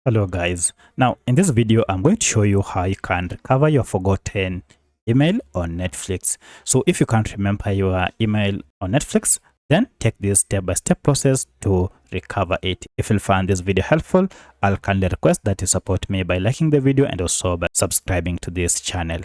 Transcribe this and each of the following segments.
Hello guys, now in this video I'm going to show you how you can recover your forgotten email on Netflix. So if you can't remember your email on Netflix, then take this step-by-step process to recover it. If you find this video helpful, I'll kindly request that you support me by liking the video and also by subscribing to this channel.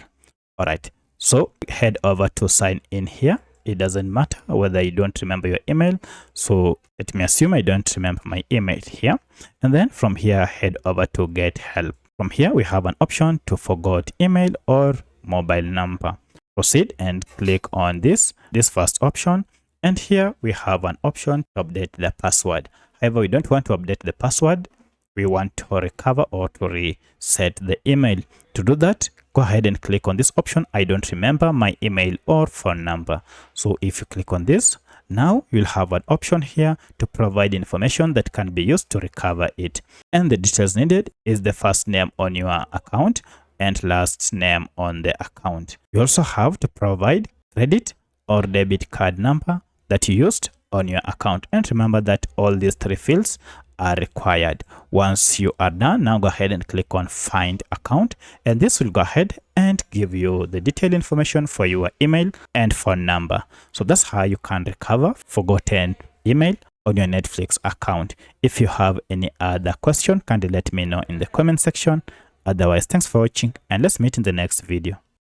Alright, so head over to sign in here. It doesn't matter whether you don't remember your email. So let me assume I don't remember my email here. And then from here, head over to get help. From here, we have an option to forgot email or mobile number. Proceed and click on this first option. And here we have an option to update the password. However, we don't want to update the password. We want to recover or to reset the email. To do that, go ahead and click on this option. I don't remember my email or phone number. So if you click on this, now you'll have an option here to provide information that can be used to recover it. And the details needed is the first name on your account and last name on the account. You also have to provide credit or debit card number that you used on your account. And remember that all these three fields are required. Once you are done, now go ahead and click on find account, and this will go ahead and give you the detailed information for your email and phone number. So that's how you can recover forgotten email on your Netflix account. If you have any other question, kindly let me know in the comment section. Otherwise, thanks for watching and let's meet in the next video.